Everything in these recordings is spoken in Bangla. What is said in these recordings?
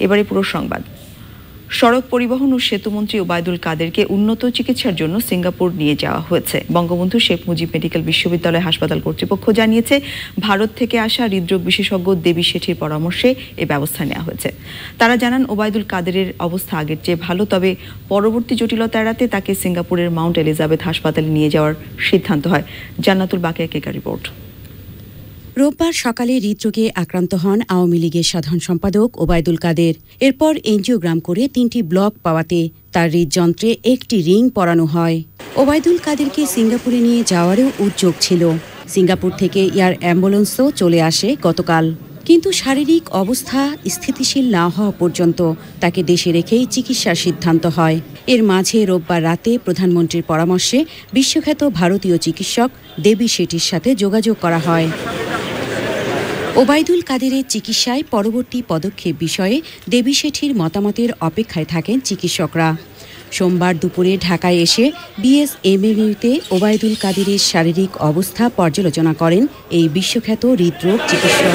এবারে পুরো সংবাদ। সড়ক পরিবহন ও সেতুমন্ত্রী ওবায়দুল কাদেরকে উন্নত চিকিৎসার জন্য সিঙ্গাপুর নিয়ে যাওয়া হয়েছে। বঙ্গবন্ধু শেখ মুজিব মেডিকেল বিশ্ববিদ্যালয় হাসপাতাল কর্তৃপক্ষ জানিয়েছে, ভারত থেকে আসা হৃদরোগ বিশেষজ্ঞ দেবী শেঠির পরামর্শে এ ব্যবস্থা নেওয়া হয়েছে। তারা জানান, ওবায়দুল কাদেরের অবস্থা আগের চেয়ে ভালো, তবে পরবর্তী জটিলতা এড়াতে তাকে সিঙ্গাপুরের মাউন্ট এলিজাবেথ হাসপাতালে নিয়ে যাওয়ার সিদ্ধান্ত হয়। জান্নাতুল বাকিয়া কেকা রিপোর্ট। রোববার সকালে হৃদরোগে আক্রান্ত হন আওয়ামী লীগের সাধারণ সম্পাদক ওবায়দুল কাদের। এরপর এনজিওগ্রাম করে 3টি ব্লক পাওয়াতে তার হৃদযন্ত্রে একটি রিং পরানো হয়। ওবায়দুল কাদেরকে সিঙ্গাপুরে নিয়ে যাওয়ারও উদ্যোগ ছিল। সিঙ্গাপুর থেকে এয়ার অ্যাম্বুলেন্সও চলে আসে গতকাল, কিন্তু শারীরিক অবস্থা স্থিতিশীল না হওয়া পর্যন্ত তাকে দেশে রেখেই চিকিৎসার সিদ্ধান্ত হয়। এর মাঝে রোববার রাতে প্রধানমন্ত্রীর পরামর্শে বিশ্বখ্যাত ভারতীয় চিকিৎসক দেবী শেঠির সাথে যোগাযোগ করা হয়। ওবায়দুল কাদেরের চিকিৎসায় পরবর্তী পদক্ষেপ বিষয়ে দেবী শেঠির মতামতের অপেক্ষায় থাকেন চিকিৎসকরা। সোমবার দুপুরে ঢাকায় এসে বিএসএমএমইউতে ওবায়দুল কাদেরের শারীরিক অবস্থা পর্যালোচনা করেন এই বিশ্বখ্যাত হৃদরোগ চিকিৎসক।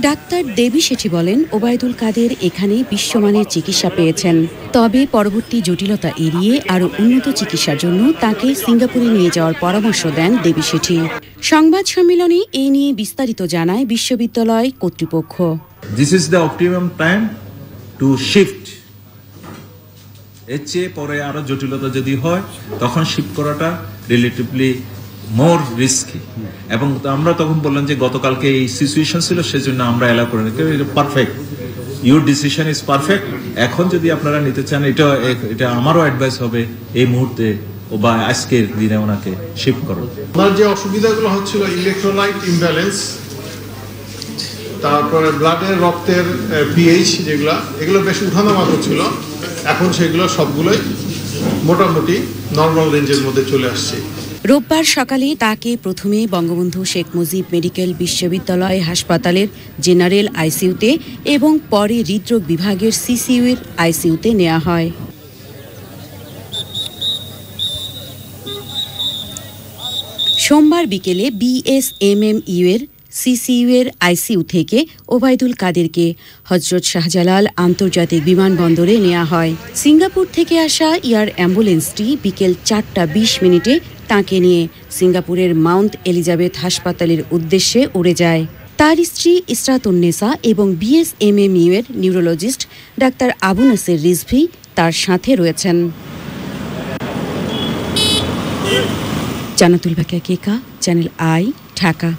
ডাক্তার দেবী শেঠি বলেন, ওবায়দুল কাদের এখানে বিশ্বমানের চিকিৎসা পেয়েছেন, তবে পরবর্তী জটিলতা এড়িয়ে আরও উন্নত চিকিৎসার জন্য তাকে সিঙ্গাপুরে নিয়ে যাওয়ার পরামর্শ দেন দেবী শেঠি। সংবাদ সম্মেলনে এই নিয়ে বিস্তারিত জানায় বিশ্ববিদ্যালয় কর্তৃপক্ষ। This is the optimum time to shift. এর চেয়ে পরে আরো জটিলতা যদি হয় তখন শিফট করাটা রিলেটিভলি মোর রিস্কি, এবং আমরা তখন বললাম যে গতকালকে এই সিচুয়েশন ছিল, সেজন্য আমরা এলাও করে নিতে perfect. Your decision is perfect. এখন যদি আপনারা নিতে চান, এটা আমারও অ্যাডভাইস হবে এই মুহূর্তে বা আজকের দিনে ওনাকে শিফট করো। আমার যে অসুবিধাগুলো হচ্ছিল, ইলেকট্রোলাইট ইমব্যালেন্স, তারপরে ব্লাডের রক্তের পিএইচ, এগুলো বেশ উঠানামা হচ্ছিল, এখন সেগুলো সবগুলোই মোটামুটি নর্মাল রেঞ্জের মধ্যে চলে আসছে। রোববার সকালে তাকে প্রথমে বঙ্গবন্ধু শেখ মুজিব মেডিকেল বিশ্ববিদ্যালয় হাসপাতালের জেনারেল আইসিইউতে এবং পরে হৃদরোগ বিভাগের সিসিইউ এর আইসিইউতে নেওয়া হয়। সোমবার বিকেলে বিএসএমএমইউ এর সিসিইউ এর আইসিইউ থেকে ওবায়দুল কাদেরকে হযরত শাহজালাল আন্তর্জাতিক বিমানবন্দরে নেওয়া হয়। সিঙ্গাপুর থেকে আসা এয়ার অ্যাম্বুলেন্সটি বিকেল 4:20 তাঁকে নিয়ে সিঙ্গাপুরের মাউন্ট এলিজাবেথ হাসপাতালের উদ্দেশ্যে উড়ে যায়। তার স্ত্রী ইসরাতুন্নেসা এবং বিএসএমএমইউ এর নিউরোলজিস্ট ডাক্তার আবু নাসের রিজভী তার সাথে রয়েছেন। জান্নাতুল বাকিয়া কেকা, চ্যানেল আই, ঢাকা।